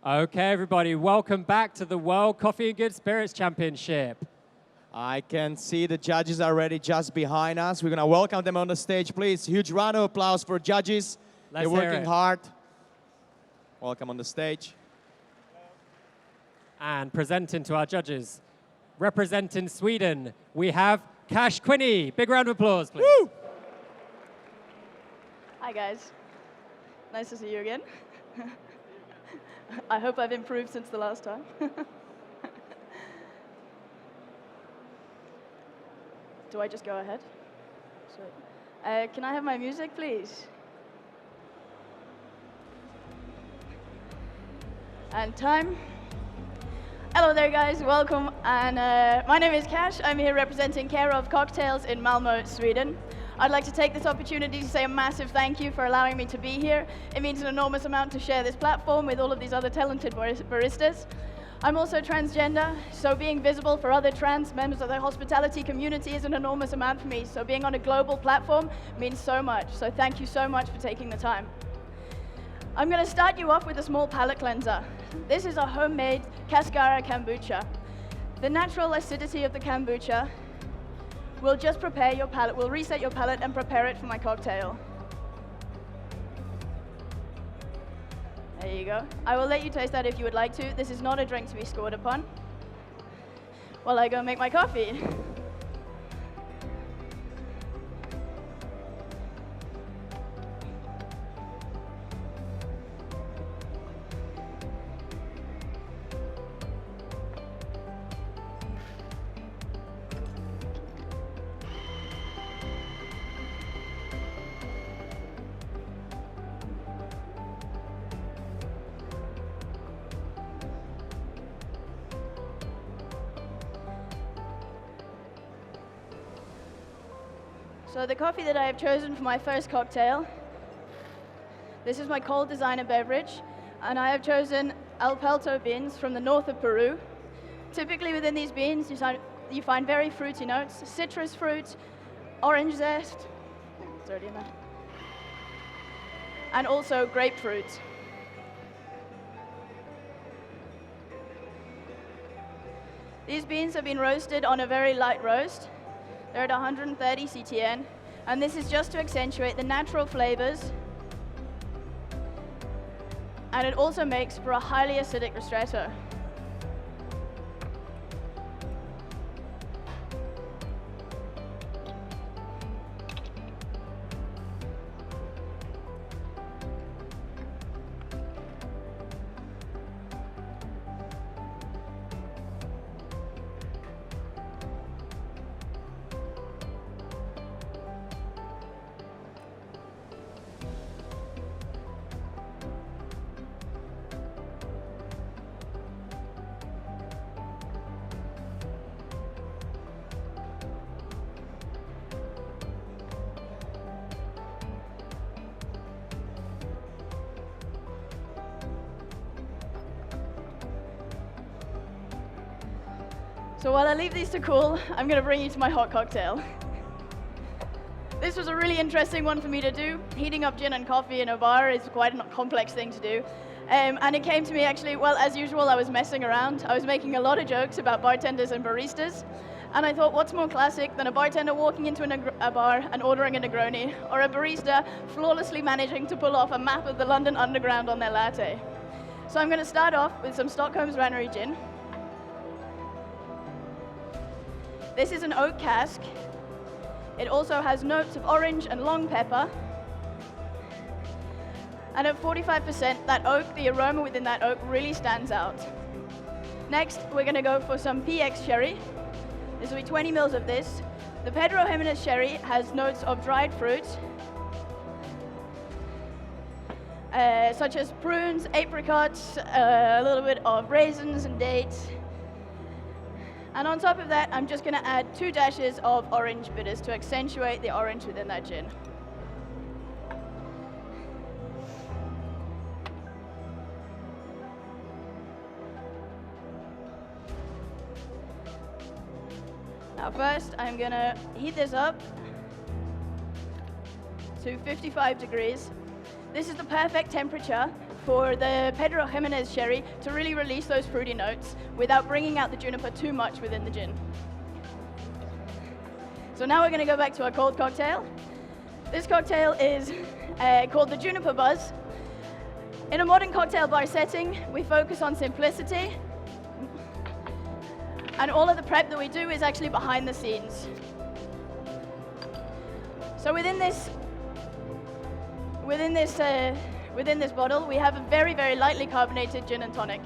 Okay, everybody, welcome back to the World Coffee and Good Spirits Championship. I can see the judges are ready just behind us. We're going to welcome them on the stage, please. Huge round of applause for judges. Let's They're hear working it. hard. Welcome on the stage. And presenting to our judges, representing Sweden, we have Kash Quinney. Big round of applause, please. Woo! Hi, guys. Nice to see you again. I hope I've improved since the last time. Do I just go ahead? Sweet. Can I have my music, please? And time. Hello there, guys. Welcome. And my name is Kash. I'm here representing Care of Cocktails in Malmö, Sweden. I'd like to take this opportunity to say a massive thank you for allowing me to be here. It means an enormous amount to share this platform with all of these other talented baristas. I'm also transgender, so being visible for other trans members of the hospitality community is an enormous amount for me. So being on a global platform means so much. So thank you so much for taking the time. I'm going to start you off with a small palate cleanser. This is a homemade Cascara kombucha. The natural acidity of the kombucha will just prepare your palate, will reset your palate and prepare it for my cocktail. There you go. I will let you taste that if you would like to. This is not a drink to be scored upon. While I go make my coffee. So the coffee that I have chosen for my first cocktail, this is my cold designer beverage, and I have chosen Alpalto beans from the north of Peru. Typically within these beans, you find very fruity notes, citrus fruit, orange zest, it's already in there, and also grapefruit. These beans have been roasted on a very light roast. They're at 130 CTN, and this is just to accentuate the natural flavors, and it also makes for a highly acidic ristretto. So while I leave these to cool, I'm going to bring you to my hot cocktail. This was a really interesting one for me to do. Heating up gin and coffee in a bar is quite a complex thing to do. And it came to me actually, well, as usual, I was messing around. I was making a lot of jokes about bartenders and baristas. And I thought, what's more classic than a bartender walking into a bar and ordering a Negroni, or a barista flawlessly managing to pull off a map of the London Underground on their latte. So I'm going to start off with some Stockholm's Rannery gin. This is an oak cask. It also has notes of orange and long pepper. And at 45%, that oak, the aroma within that oak really stands out. Next, we're going to go for some PX sherry. This will be 20 mils of this. The Pedro Jimenez sherry has notes of dried fruit, such as prunes, apricots, a little bit of raisins and dates. And on top of that, I'm just going to add 2 dashes of orange bitters to accentuate the orange within that gin. Now first, I'm going to heat this up to 55 degrees. This is the perfect temperature for the Pedro Jimenez sherry to really release those fruity notes without bringing out the juniper too much within the gin. So now we're going to go back to our cold cocktail. This cocktail is called the Juniper Buzz. In a modern cocktail bar setting, we focus on simplicity, and all of the prep that we do is actually behind the scenes. So within this bottle, we have a very, very lightly carbonated gin and tonic.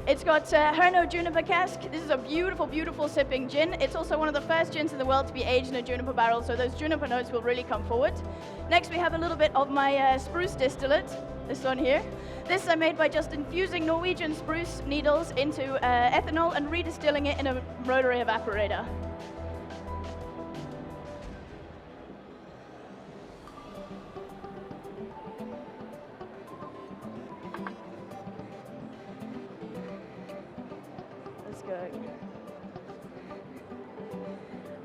It's got Herno Juniper Cask. This is a beautiful, beautiful sipping gin. It's also one of the first gins in the world to be aged in a juniper barrel, so those juniper notes will really come forward. Next, we have a little bit of my spruce distillate, this one here. This I made by just infusing Norwegian spruce needles into ethanol and redistilling it in a rotary evaporator.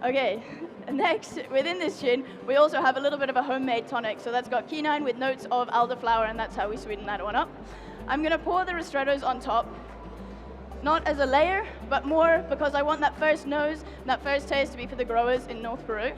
Okay, next, within this gin, we also have a little bit of a homemade tonic. So that's got quinine with notes of elderflower, and that's how we sweeten that one up. I'm going to pour the ristrettos on top, not as a layer, but more because I want that first nose, that first taste to be for the growers in North Peru.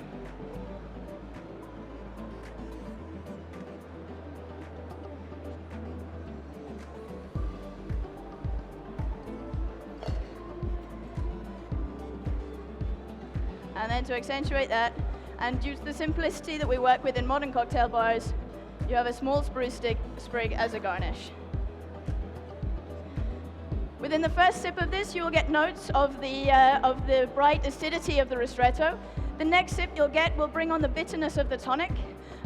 And then to accentuate that, and due to the simplicity that we work with in modern cocktail bars, you have a small spruce sprig as a garnish. Within the first sip of this, you will get notes of the bright acidity of the ristretto. The next sip you'll get will bring on the bitterness of the tonic.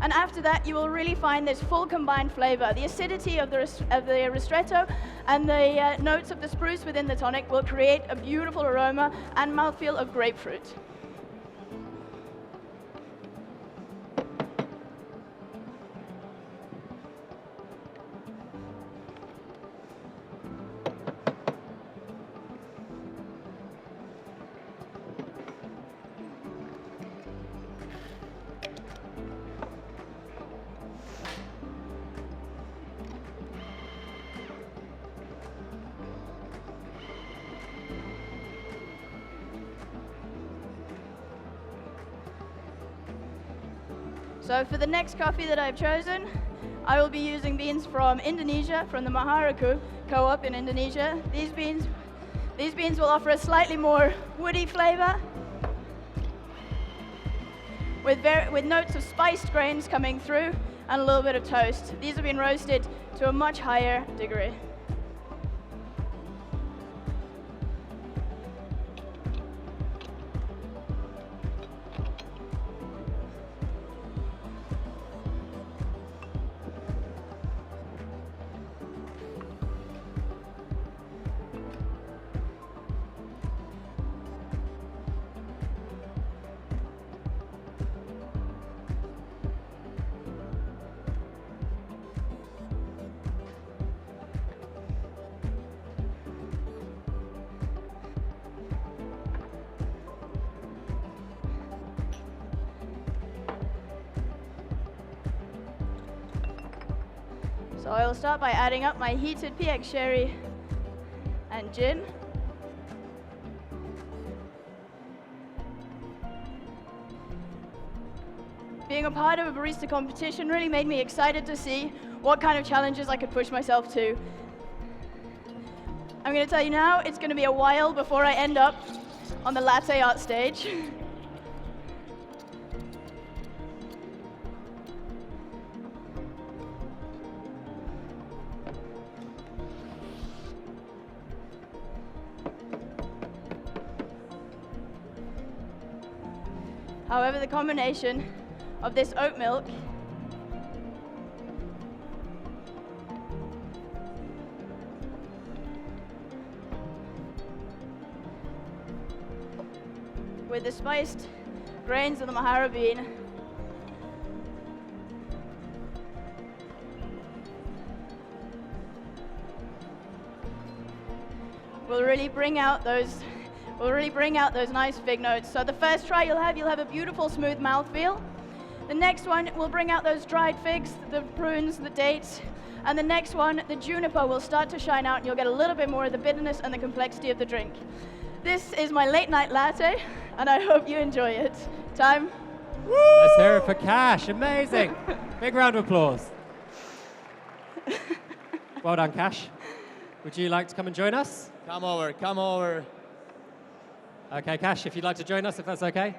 And after that, you will really find this full combined flavor. The acidity of the ristretto and the notes of the spruce within the tonic will create a beautiful aroma and mouthfeel of grapefruit. So for the next coffee that I've chosen, I will be using beans from Indonesia, from the Maharaku co-op in Indonesia. These beans will offer a slightly more woody flavor with notes of spiced grains coming through and a little bit of toast. These have been roasted to a much higher degree. So I will start by adding up my heated PX sherry and gin. Being a part of a barista competition really made me excited to see what kind of challenges I could push myself to. I'm going to tell you now, it's going to be a while before I end up on the latte art stage. However, the combination of this oat milk with the spiced grains of the Mahara bean will really bring out those nice fig notes. So the first try you'll have a beautiful smooth mouthfeel. The next one will bring out those dried figs, the prunes, the dates, And the next one, the juniper, will start to shine out and you'll get a little bit more of the bitterness and the complexity of the drink. This is my late night latte, and I hope you enjoy it. Time. Woo! Let's hear it for Kash. Amazing. Big round of applause. Well done, Kash. Would you like to come and join us? Come over, come over. Okay, Kash, if you'd like to join us, if that's okay.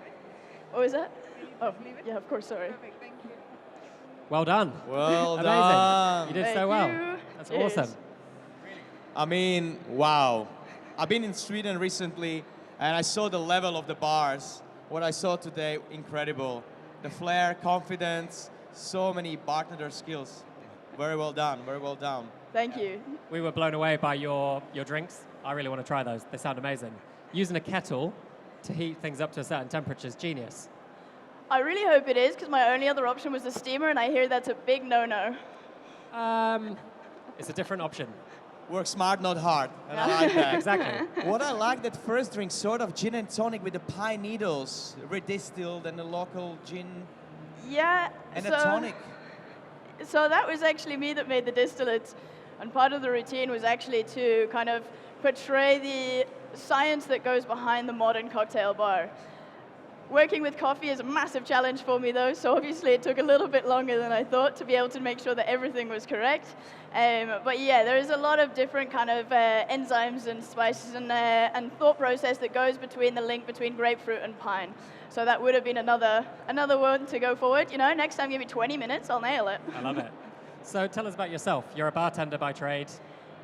What was that? Oh, yeah, of course, sorry. Well done. Well Amazing. done. You did Thank so well. you. That's Cheers. awesome. I mean, wow. I've been in Sweden recently, and I saw the level of the bars. What I saw today, incredible. The flair, confidence, so many bartender skills. Very well done, very well done. Thank you. We were blown away by your drinks. I really want to try those. They sound amazing. Using a kettle to heat things up to a certain temperature is genius. I really hope it is, because my only other option was the steamer, and I hear that's a big no-no. It's a different option. Work smart, not hard. And I like that. Exactly. What I like, that first drink, sort of gin and tonic with the pine needles, redistilled and the local gin Yeah. and a tonic. So that was actually me that made the distillate, and part of the routine was actually to kind of portray the science that goes behind the modern cocktail bar. Working with coffee is a massive challenge for me, though, so obviously it took a little bit longer than I thought to be able to make sure that everything was correct. But yeah, there is a lot of different kind of enzymes and spices and thought process that goes between the link between grapefruit and pine. So that would have been another one to go forward. You know, next time give me 20 minutes, I'll nail it. I love it. So tell us about yourself. You're a bartender by trade.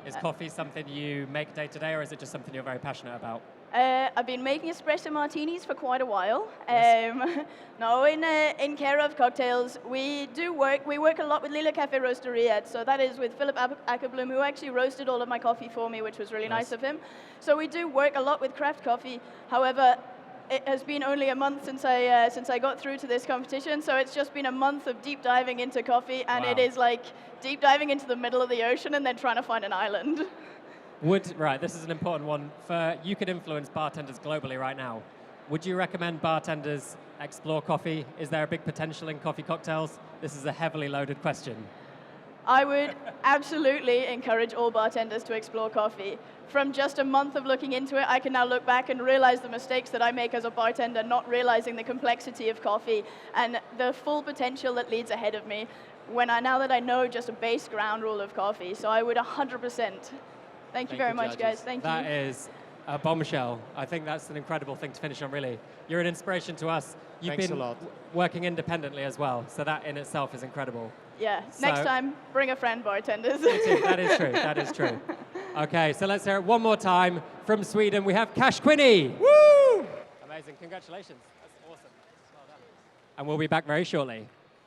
Is coffee something you make day to day, or is it just something you're very passionate about? I've been making espresso martinis for quite a while. Yes. No, in Care of Cocktails, we work a lot with Lila Cafe Roasteria. So that is with Philip Ackerblom, who actually roasted all of my coffee for me, which was really nice of him. So we do work a lot with craft coffee. However, it has been only a month since I got through to this competition, so it's just been a month of deep diving into coffee, and Wow. it is like deep diving into the middle of the ocean and then trying to find an island. Right, this is an important one. You could influence bartenders globally right now. Would you recommend bartenders explore coffee? Is there a big potential in coffee cocktails? This is a heavily loaded question. I would absolutely encourage all bartenders to explore coffee. From just a month of looking into it, I can now look back and realize the mistakes that I make as a bartender, not realizing the complexity of coffee and the full potential that leads ahead of me now that I know just a base ground rule of coffee. So I would 100%. Thank you very much, judges. guys. Thank you. That is a bombshell. I think that's an incredible thing to finish on, really. You're an inspiration to us. You've Thanks been a lot. working independently as well, so that in itself is incredible. Yeah, So- next time, bring a friend, bartenders. That is true, that is true. Okay, so let's hear it one more time. From Sweden, we have Kash Quinney. Woo! Amazing, congratulations. That's awesome. Well done. And we'll be back very shortly.